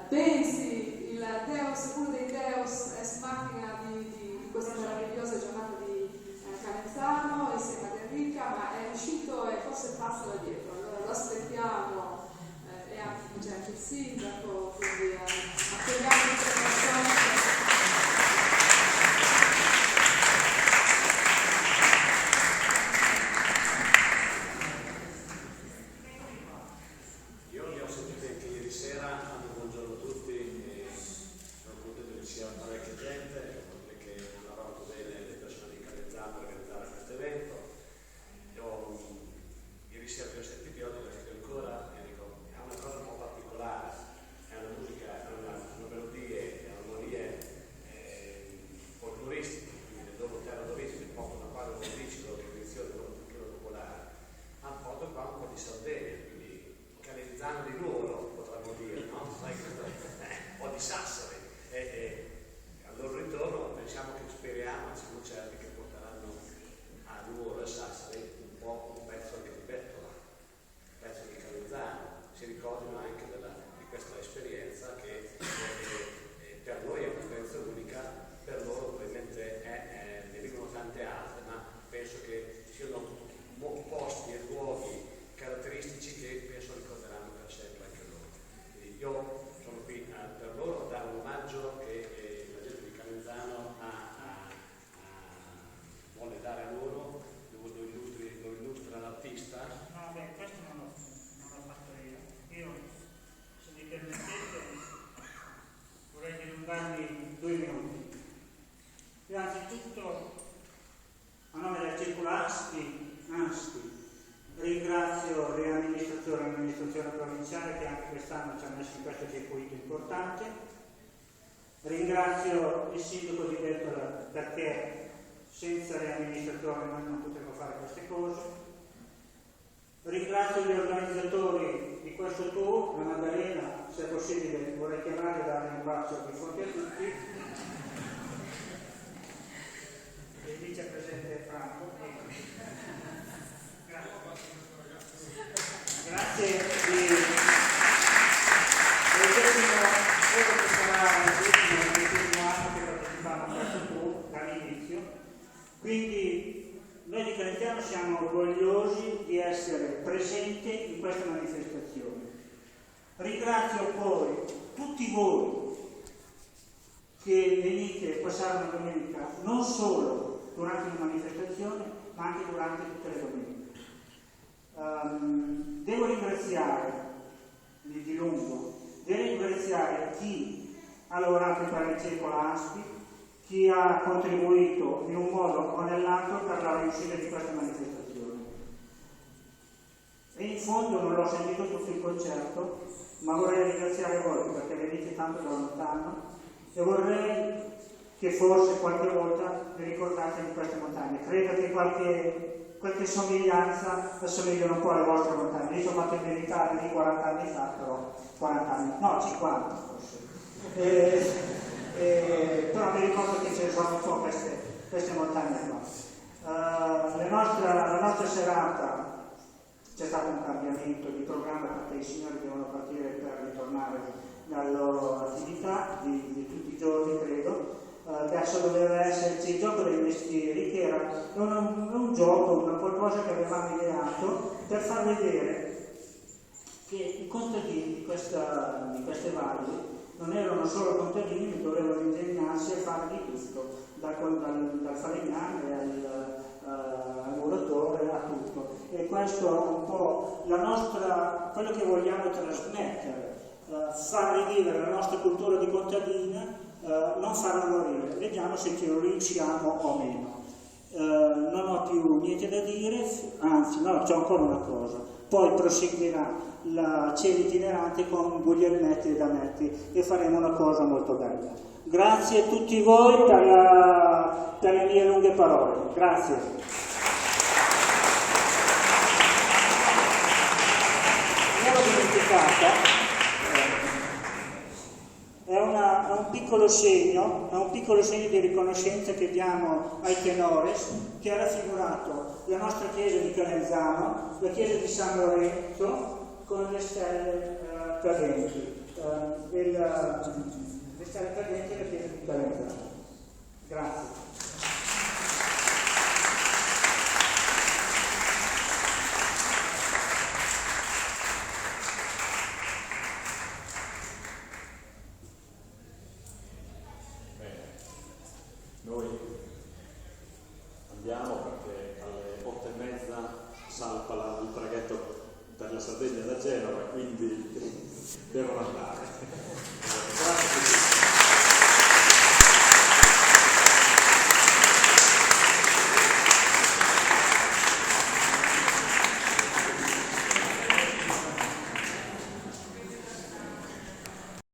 pensi il Deus, uno dei Deus ex machina di questa meravigliosa giornata di Calenzano insieme ad Enrica, ma è uscito e forse passa da dietro, allora lo aspettiamo, e anche c'è anche il sindaco, quindi attendiamo l'informazione. Ringrazio le amministrazioni e l'amministrazione provinciale che anche quest'anno ci ha messo in questo circuito importante. Ringrazio il sindaco di Bettola perché senza le amministrazioni noi non potremmo fare queste cose. Ringrazio gli organizzatori di questo tour, la Maddalena, se è possibile vorrei chiamare e dare un bacio di fronte a tutti. Il vicepresidente Franco. Grazie di l'ultimo anno che partecipiamo a questo tour dall'inizio, quindi noi di Calenzano siamo orgogliosi di essere presenti in questa manifestazione. Ringrazio poi tutti voi che venite a passare una domenica non solo durante la manifestazione ma anche durante tutte le domeniche. Devo ringraziare di lungo, devo ringraziare chi ha lavorato per il circolo ASPI, chi ha contribuito in un modo o nell'altro per la riuscita di questa manifestazione. E in fondo non l'ho sentito tutto il concerto, ma vorrei ringraziare voi perché venite tanto da lontano e vorrei che forse qualche volta vi ricordate di queste montagne. Credo che qualche somiglianza assomigliano un po' alle vostre montagne. Io sono fatto in militare di 40 anni fa, però 40 anni, no, 50 forse. Però mi ricordo che ci sono un po' queste montagne qua. La nostra serata c'è stato un cambiamento di programma perché i signori devono partire per ritornare dalle loro attività di tutti i giorni, credo. Adesso doveva esserci il gioco dei mestieri, che era un gioco, qualcosa che avevamo ideato per far vedere che i contadini di queste valli non erano solo contadini, ma dovevano ingegnarsi a fare di tutto, dal falegname al muratore, a tutto. E questo è un po' quello che vogliamo trasmettere, far rivivere la nostra cultura di contadina, non farla morire. Vediamo se ci riusciamo o meno. Non ho più niente da dire, anzi no, c'è ancora una cosa. Poi proseguirà la cena itinerante con Guglielmetti e Dametti e faremo una cosa molto bella. Grazie a tutti voi per le mie lunghe parole. Grazie. Non l'ho dimenticata. È un piccolo segno di riconoscenza che diamo ai tenores, che ha raffigurato la nostra chiesa di Calenzano, la chiesa di San Lorenzo con le stelle cadenti, le stelle cadenti della chiesa di Calenzano. Grazie. Noi andiamo perché alle 8:30 salpa il traghetto per la Sardegna da Genova, quindi devono andare.